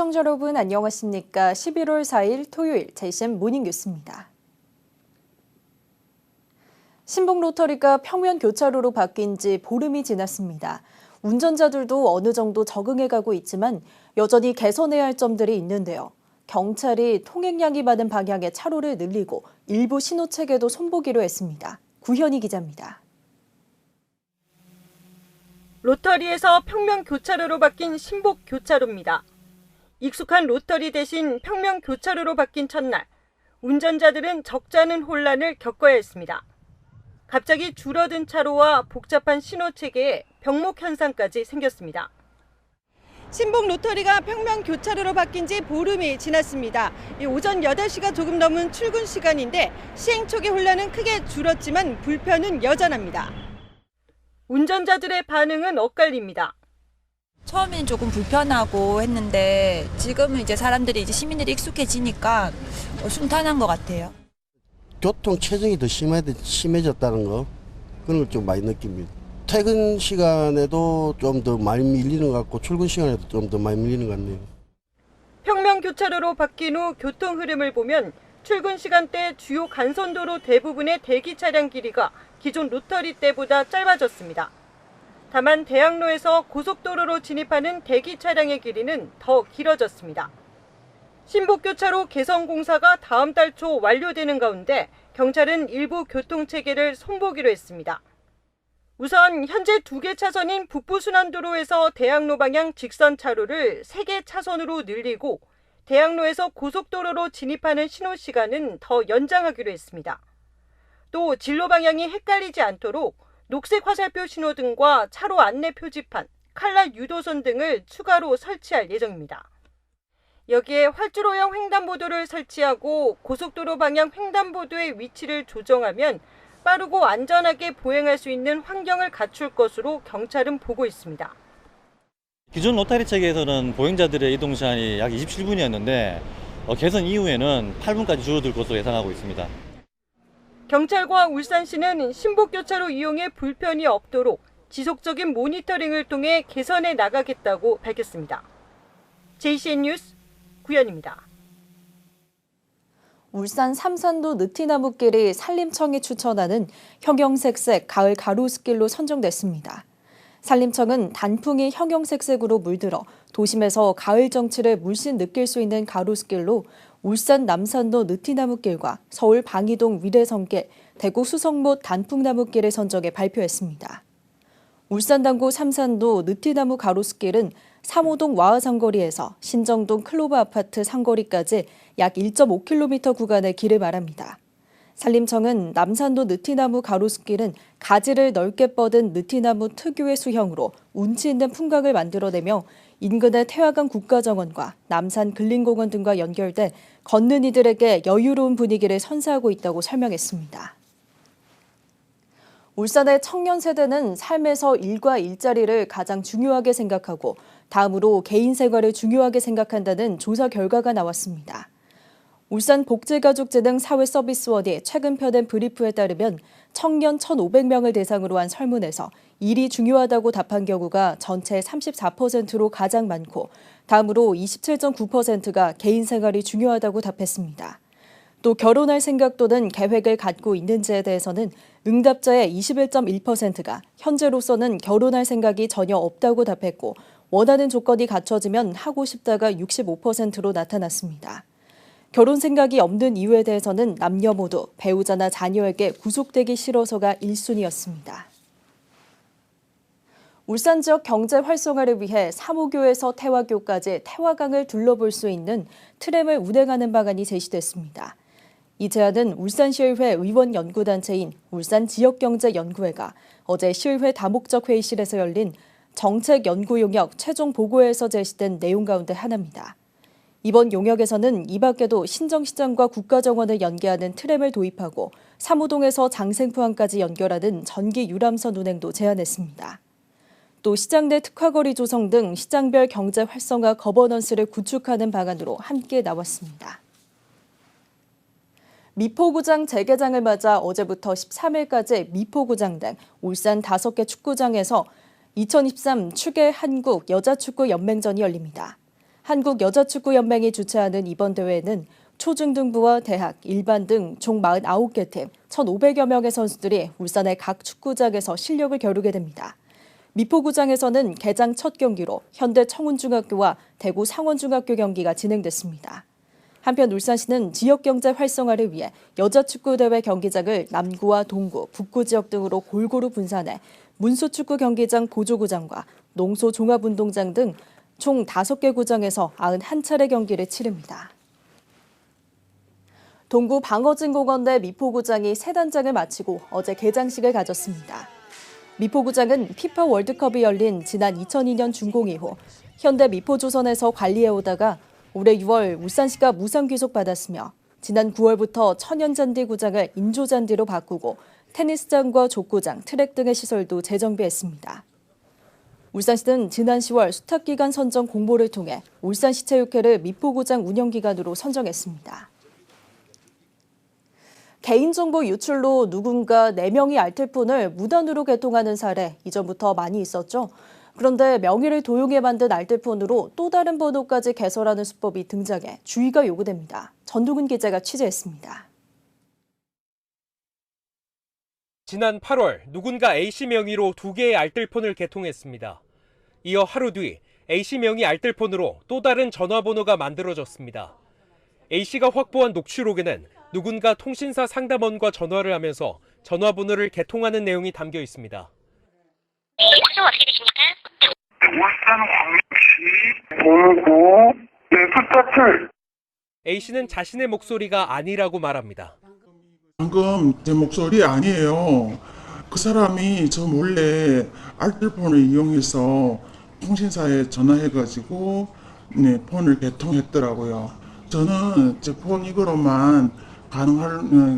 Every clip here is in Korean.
시청자 여러분 안녕하십니까? 11월 4일 토요일 JCM 모닝 뉴스입니다. 신북 로터리가 평면 교차로로 바뀐 지 보름이 지났습니다. 운전자들도 어느 정도 적응해가고 있지만 여전히 개선해야 할 점들이 있는데요. 경찰이 통행량이 많은 방향의 차로를 늘리고 일부 신호체계도 손보기로 했습니다. 구현희 기자입니다. 로터리에서 평면 교차로로 바뀐 신북 교차로입니다. 익숙한 로터리 대신 평면 교차로로 바뀐 첫날, 운전자들은 적지 않은 혼란을 겪어야 했습니다. 갑자기 줄어든 차로와 복잡한 신호체계에 병목 현상까지 생겼습니다. 신북 로터리가 평면 교차로로 바뀐 지 보름이 지났습니다. 오전 8시가 조금 넘은 출근 시간인데 시행 초기 혼란은 크게 줄었지만 불편은 여전합니다. 운전자들의 반응은 엇갈립니다. 처음에는 조금 불편하고 했는데 지금은 이제 시민들이 익숙해지니까 순탄한 것 같아요. 교통 체증이 더 심해졌다는 거, 그런 걸 좀 많이 느낍니다. 퇴근 시간에도 좀 더 많이 밀리는 것 같고 출근 시간에도 좀 더 많이 밀리는 것 같네요. 평면 교차로로 바뀐 후 교통 흐름을 보면 출근 시간대 주요 간선도로 대부분의 대기 차량 길이가 기존 로터리 때보다 짧아졌습니다. 다만 대학로에서 고속도로로 진입하는 대기 차량의 길이는 더 길어졌습니다. 신북교차로 개선 공사가 다음 달 초 완료되는 가운데 경찰은 일부 교통체계를 손보기로 했습니다. 우선 현재 2개 차선인 북부순환도로에서 대학로 방향 직선 차로를 3개 차선으로 늘리고 대학로에서 고속도로로 진입하는 신호시간은 더 연장하기로 했습니다. 또 진로 방향이 헷갈리지 않도록 녹색 화살표 신호등과 차로 안내 표지판, 칼날 유도선 등을 추가로 설치할 예정입니다. 여기에 활주로형 횡단보도를 설치하고 고속도로 방향 횡단보도의 위치를 조정하면 빠르고 안전하게 보행할 수 있는 환경을 갖출 것으로 경찰은 보고 있습니다. 기존 로터리 체계에서는 보행자들의 이동 시간이 약 27분이었는데 개선 이후에는 8분까지 줄어들 것으로 예상하고 있습니다. 경찰과 울산시는 신북교차로 이용에 불편이 없도록 지속적인 모니터링을 통해 개선해 나가겠다고 밝혔습니다. JCN 뉴스 구현입니다. 울산 삼산도 느티나무길이 산림청이 추천하는 형형색색 가을 가로수길로 선정됐습니다. 산림청은 단풍이 형형색색으로 물들어 도심에서 가을 정취를 물씬 느낄 수 있는 가로수길로 울산 남산도 느티나무길과 서울 방이동 위례성길, 대구 수성못 단풍나무길을 선정해 발표했습니다. 울산당구 삼산도 느티나무 가로수길은 3호동 와하상거리에서 신정동 클로버 아파트 상거리까지 약 1.5km 구간의 길을 말합니다. 산림청은 남산도 느티나무 가로수길은 가지를 넓게 뻗은 느티나무 특유의 수형으로 운치 있는 풍광을 만들어내며 인근의 태화강 국가정원과 남산 근린공원 등과 연결돼 걷는 이들에게 여유로운 분위기를 선사하고 있다고 설명했습니다. 울산의 청년 세대는 삶에서 일과 일자리를 가장 중요하게 생각하고 다음으로 개인 생활을 중요하게 생각한다는 조사 결과가 나왔습니다. 울산복지가족재능사회서비스원이 최근 펴낸 브리프에 따르면 청년 1,500명을 대상으로 한 설문에서 일이 중요하다고 답한 경우가 전체 34%로 가장 많고 다음으로 27.9%가 개인 생활이 중요하다고 답했습니다. 또 결혼할 생각 또는 계획을 갖고 있는지에 대해서는 응답자의 21.1%가 현재로서는 결혼할 생각이 전혀 없다고 답했고 원하는 조건이 갖춰지면 하고 싶다가 65%로 나타났습니다. 결혼 생각이 없는 이유에 대해서는 남녀 모두 배우자나 자녀에게 구속되기 싫어서가 1순위였습니다. 울산 지역 경제 활성화를 위해 사무교에서 태화교까지 태화강을 둘러볼 수 있는 트램을 운행하는 방안이 제시됐습니다. 이 제안은 울산시의회 의원연구단체인 울산지역경제연구회가 어제 시의회 다목적 회의실에서 열린 정책연구용역 최종 보고에서 제시된 내용 가운데 하나입니다. 이번 용역에서는 이 밖에도 신정시장과 국가정원을 연계하는 트램을 도입하고 사무동에서 장생포항까지 연결하는 전기 유람선 운행도 제안했습니다. 또 시장 내 특화거리 조성 등 시장별 경제 활성화 거버넌스를 구축하는 방안으로 함께 나왔습니다. 미포구장 재개장을 맞아 어제부터 13일까지 미포구장 등 울산 5개 축구장에서 2023 축의 한국 여자축구 연맹전이 열립니다. 한국여자축구연맹이 주최하는 이번 대회에는 초중등부와 대학, 일반 등 총 49개 팀 1,500여 명의 선수들이 울산의 각 축구장에서 실력을 겨루게 됩니다. 미포구장에서는 개장 첫 경기로 현대 청운중학교와 대구 상원중학교 경기가 진행됐습니다. 한편 울산시는 지역경제 활성화를 위해 여자축구대회 경기장을 남구와 동구, 북구 지역 등으로 골고루 분산해 문수축구 경기장 보조구장과 농소종합운동장 등 총 5개 구장에서 91차례 경기를 치릅니다. 동구 방어진공원 내 미포구장이 새 단장을 마치고 어제 개장식을 가졌습니다. 미포구장은 피파 월드컵이 열린 지난 2002년 준공 이후 현대 미포조선에서 관리해오다가 올해 6월 울산시가 무상 귀속받았으며 지난 9월부터 천연잔디 구장을 인조잔디로 바꾸고 테니스장과 족구장, 트랙 등의 시설도 재정비했습니다. 울산시는 지난 10월 수탁기간 선정 공모를 통해 울산시체육회를 미포구장 운영기관으로 선정했습니다. 개인정보 유출로 누군가 4명이 알뜰폰을 무단으로 개통하는 사례 이전부터 많이 있었죠. 그런데 명의를 도용해 만든 알뜰폰으로 또 다른 번호까지 개설하는 수법이 등장해 주의가 요구됩니다. 전동훈 기자가 취재했습니다. 지난 8월 누군가 A씨 명의로 2개의 알뜰폰을 개통했습니다. 이어 하루 뒤 A씨 명의 알뜰폰으로 또 다른 전화번호가 만들어졌습니다. A씨가 확보한 녹취록에는 누군가 통신사 상담원과 전화를 하면서 전화번호를 개통하는 내용이 담겨 있습니다. 혹시 어떻게 되십니까? 울산 광역시 동구 숫자 7. A씨는 자신의 목소리가 아니라고 말합니다. 방금 제 목소리 아니에요. 그 사람이 저 몰래 알뜰폰을 이용해서 통신사에 전화해가지고 폰을 개통했더라고요. 저는 제 폰 이거로만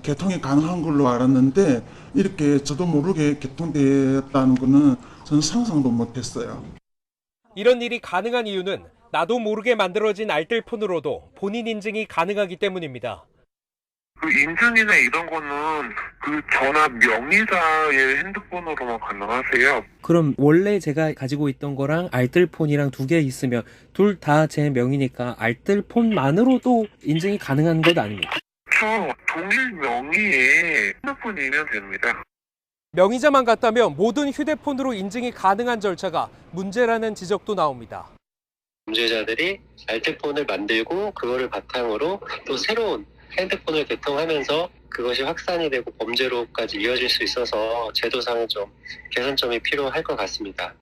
개통이 가능한 걸로 알았는데 이렇게 저도 모르게 개통되었다는 거는 저는 상상도 못했어요. 이런 일이 가능한 이유는 나도 모르게 만들어진 알뜰폰으로도 본인 인증이 가능하기 때문입니다. 그 인증이나 이런 거는 그 전화 명의자의 핸드폰으로만 가능하세요? 그럼 원래 제가 가지고 있던 거랑 알뜰폰이랑 2개 있으면 둘 다 제 명의니까 알뜰폰만으로도 인증이 가능한 것 아닙니까? 동일 명의의 핸드폰이면 됩니다. 명의자만 같다면 모든 휴대폰으로 인증이 가능한 절차가 문제라는 지적도 나옵니다. 범죄자들이 알뜰폰을 만들고 그거를 바탕으로 또 새로운 핸드폰을 개통하면서 그것이 확산이 되고 범죄로까지 이어질 수 있어서 제도상은 좀 개선점이 필요할 것 같습니다.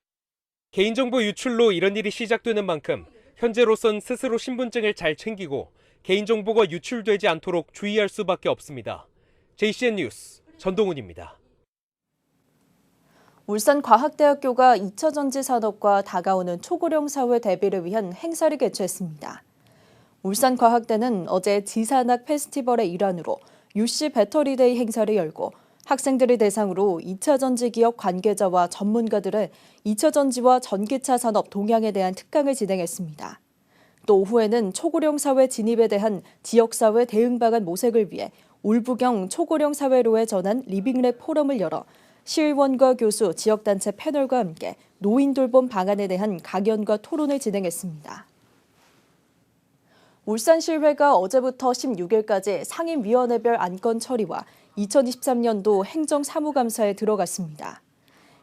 개인정보 유출로 이런 일이 시작되는 만큼 현재로선 스스로 신분증을 잘 챙기고 개인정보가 유출되지 않도록 주의할 수밖에 없습니다. JCN 뉴스 전동훈입니다. 울산과학대학교가 2차 전지 산업과 다가오는 초고령 사회 대비를 위한 행사를 개최했습니다. 울산과학대는 어제 지산학 페스티벌의 일환으로 UC 배터리데이 행사를 열고 학생들을 대상으로 2차 전지 기업 관계자와 전문가들의 2차 전지와 전기차 산업 동향에 대한 특강을 진행했습니다. 또 오후에는 초고령 사회 진입에 대한 지역사회 대응 방안 모색을 위해 울부경 초고령 사회로에 전한 리빙랩 포럼을 열어 시의원과 교수, 지역단체 패널과 함께 노인 돌봄 방안에 대한 강연과 토론을 진행했습니다. 울산시의회가 어제부터 16일까지 상임위원회별 안건 처리와 2023년도 행정사무감사에 들어갔습니다.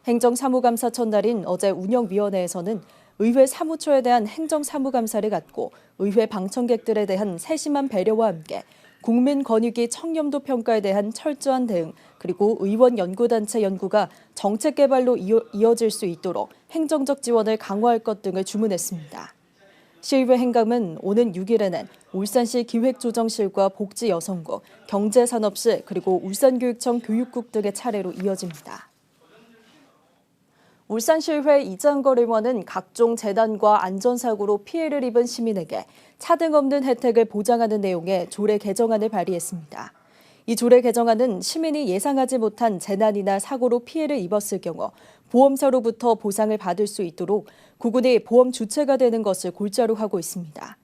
행정사무감사 첫날인 어제 운영위원회에서는 의회 사무처에 대한 행정사무감사를 갖고 의회 방청객들에 대한 세심한 배려와 함께 국민권익위 청렴도 평가에 대한 철저한 대응, 그리고 의원 연구단체 연구가 정책 개발로 이어질 수 있도록 행정적 지원을 강화할 것 등을 주문했습니다. 시의회 행감은 오는 6일에는 울산시 기획조정실과 복지여성국, 경제산업실, 그리고 울산교육청 교육국 등의 차례로 이어집니다. 울산시의회 이장걸 의원은 각종 재난과 안전사고로 피해를 입은 시민에게 차등 없는 혜택을 보장하는 내용의 조례 개정안을 발의했습니다. 이 조례 개정안은 시민이 예상하지 못한 재난이나 사고로 피해를 입었을 경우 보험사로부터 보상을 받을 수 있도록 구군이 보험 주체가 되는 것을 골자로 하고 있습니다.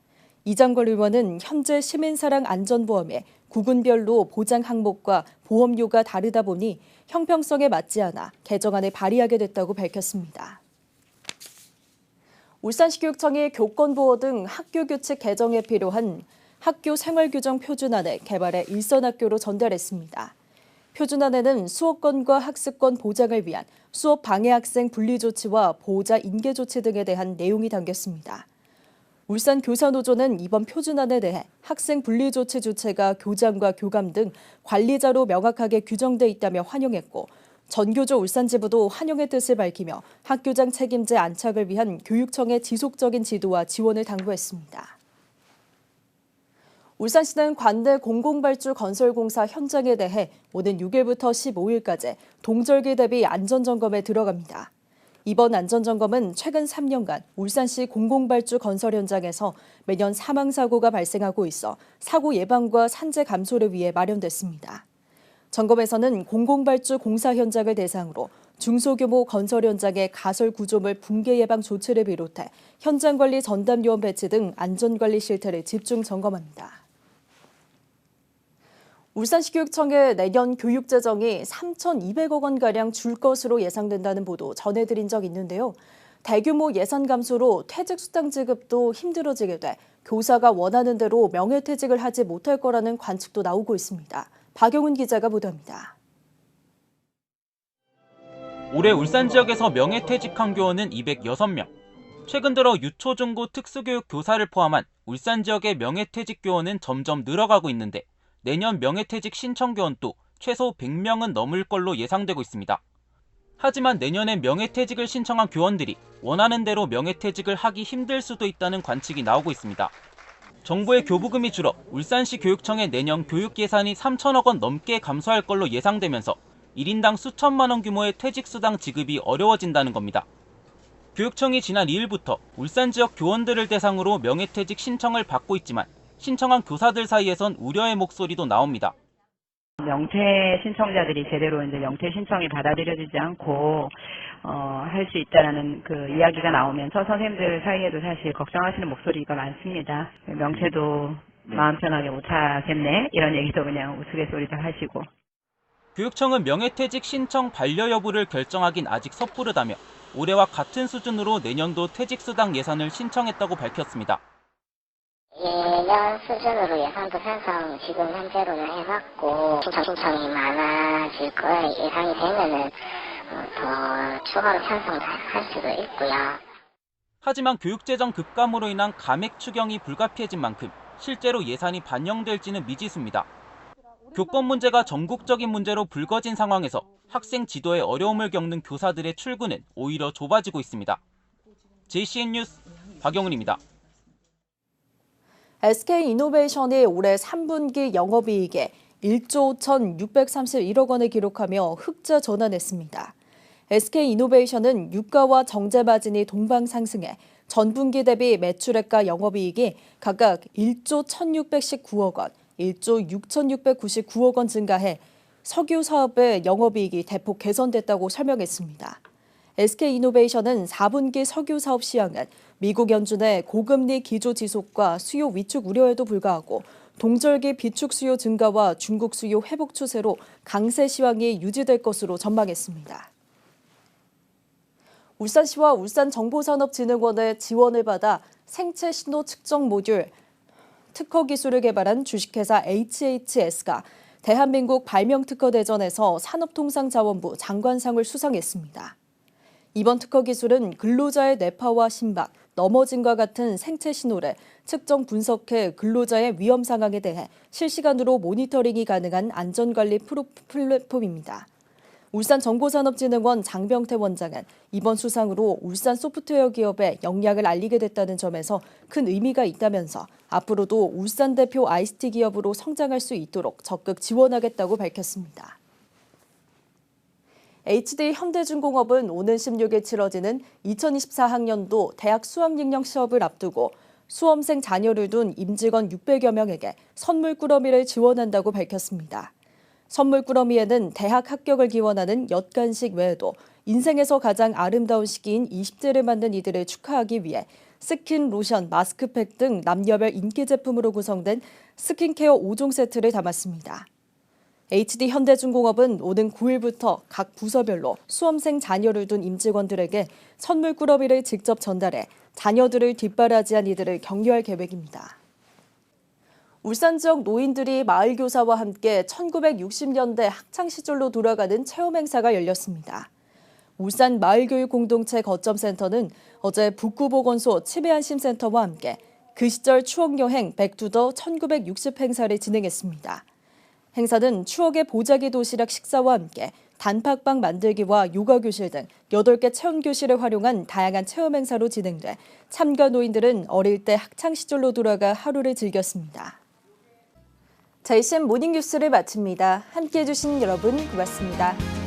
이장걸 의원은 현재 시민사랑 안전보험에 구군별로 보장 항목과 보험료가 다르다 보니 형평성에 맞지 않아 개정안을 발의하게 됐다고 밝혔습니다. 울산시 교육청이 교권보호 등 학교 규칙 개정에 필요한 학교 생활규정 표준안을 개발해 일선학교로 전달했습니다. 표준안에는 수업권과 학습권 보장을 위한 수업 방해 학생 분리 조치와 보호자 인계 조치 등에 대한 내용이 담겼습니다. 울산 교사노조는 이번 표준안에 대해 학생 분리 조치 주체가 교장과 교감 등 관리자로 명확하게 규정돼 있다며 환영했고, 전교조 울산지부도 환영의 뜻을 밝히며 학교장 책임제 안착을 위한 교육청의 지속적인 지도와 지원을 당부했습니다. 울산시는 관내 공공발주 건설공사 현장에 대해 오는 6일부터 15일까지 동절기 대비 안전점검에 들어갑니다. 이번 안전점검은 최근 3년간 울산시 공공발주 건설 현장에서 매년 사망사고가 발생하고 있어 사고 예방과 산재 감소를 위해 마련됐습니다. 점검에서는 공공발주 공사 현장을 대상으로 중소규모 건설 현장의 가설 구조물 붕괴 예방 조치를 비롯해 현장관리 전담요원 배치 등 안전관리 실태를 집중 점검합니다. 울산시 교육청의 내년 교육재정이 3,200억 원가량 줄 것으로 예상된다는 보도 전해드린 적 있는데요. 대규모 예산 감소로 퇴직수당 지급도 힘들어지게 돼 교사가 원하는 대로 명예퇴직을 하지 못할 거라는 관측도 나오고 있습니다. 박영훈 기자가 보도합니다. 올해 울산 지역에서 명예퇴직한 교원은 206명. 최근 들어 유초중고 특수교육 교사를 포함한 울산 지역의 명예퇴직 교원은 점점 늘어가고 있는데 내년 명예퇴직 신청 교원도 최소 100명은 넘을 걸로 예상되고 있습니다. 하지만 내년에 명예퇴직을 신청한 교원들이 원하는 대로 명예퇴직을 하기 힘들 수도 있다는 관측이 나오고 있습니다. 정부의 교부금이 줄어 울산시 교육청의 내년 교육 예산이 3천억 원 넘게 감소할 걸로 예상되면서 1인당 수천만 원 규모의 퇴직수당 지급이 어려워진다는 겁니다. 교육청이 지난 2일부터 울산 지역 교원들을 대상으로 명예퇴직 신청을 받고 있지만 신청한 교사들 사이에선 우려의 목소리도 나옵니다. 명퇴 신청자들이 제대로 이제 명퇴 신청이 받아들여지지 않고 할 수 있다라는 그 이야기가 나오면서 선생님들 사이에도 사실 걱정하시는 목소리가 많습니다. 명퇴도 마음 편하게 못 하겠네 이런 얘기도 그냥 우스갯소리를 하시고. 교육청은 명예퇴직 신청 반려 여부를 결정하긴 아직 섣부르다며 올해와 같은 수준으로 내년도 퇴직수당 예산을 신청했다고 밝혔습니다. 예년 수준으로 예산도 편성 지금 현재로는 해봤고 신청이 많아질 거에 예상이 되면은 더 추가로 편성할 수도 있고요. 하지만 교육재정 급감으로 인한 감액 추경이 불가피해진 만큼 실제로 예산이 반영될지는 미지수입니다. 교권 문제가 전국적인 문제로 불거진 상황에서 학생 지도에 어려움을 겪는 교사들의 출근은 오히려 좁아지고 있습니다. JCN 뉴스 박영훈입니다. SK이노베이션이 올해 3분기 영업이익에 1조 5,631억 원을 기록하며 흑자 전환했습니다. SK이노베이션은 유가와 정제 마진이 동방 상승해 전분기 대비 매출액과 영업이익이 각각 1조 1,619억 원, 1조 6,699억 원 증가해 석유 사업의 영업이익이 대폭 개선됐다고 설명했습니다. SK이노베이션은 4분기 석유 사업 시황은 미국 연준의 고금리 기조 지속과 수요 위축 우려에도 불구하고 동절기 비축 수요 증가와 중국 수요 회복 추세로 강세 시황이 유지될 것으로 전망했습니다. 울산시와 울산정보산업진흥원의 지원을 받아 생체 신호 측정 모듈 특허 기술을 개발한 주식회사 HHS가 대한민국 발명특허대전에서 산업통상자원부 장관상을 수상했습니다. 이번 특허 기술은 근로자의 뇌파와 심박, 넘어짐과 같은 생체 신호를 측정 분석해 근로자의 위험 상황에 대해 실시간으로 모니터링이 가능한 안전관리 플랫폼입니다. 울산정보산업진흥원 장병태 원장은 이번 수상으로 울산 소프트웨어 기업의 역량을 알리게 됐다는 점에서 큰 의미가 있다면서 앞으로도 울산 대표 ICT 기업으로 성장할 수 있도록 적극 지원하겠다고 밝혔습니다. HD 현대중공업은 오는 16일 치러지는 2024학년도 대학 수학능력 시험을 앞두고 수험생 자녀를 둔 임직원 600여 명에게 선물 꾸러미를 지원한다고 밝혔습니다. 선물 꾸러미에는 대학 합격을 기원하는 엿간식 외에도 인생에서 가장 아름다운 시기인 20대를 맞는 이들을 축하하기 위해 스킨, 로션, 마스크팩 등 남녀별 인기 제품으로 구성된 스킨케어 5종 세트를 담았습니다. HD현대중공업은 오는 9일부터 각 부서별로 수험생 자녀를 둔 임직원들에게 선물 꾸러미를 직접 전달해 자녀들을 뒷바라지한 이들을 격려할 계획입니다. 울산 지역 노인들이 마을교사와 함께 1960년대 학창시절로 돌아가는 체험행사가 열렸습니다. 울산 마을교육공동체 거점센터는 어제 북구보건소 치매안심센터와 함께 그 시절 추억여행 백투더 1960 행사를 진행했습니다. 행사는 추억의 보자기 도시락 식사와 함께 단팥빵 만들기와 요가교실 등 8개 체험교실을 활용한 다양한 체험행사로 진행돼 참가 노인들은 어릴 때 학창시절로 돌아가 하루를 즐겼습니다. 자, 이심 모닝뉴스를 마칩니다. 함께해 주신 여러분 고맙습니다.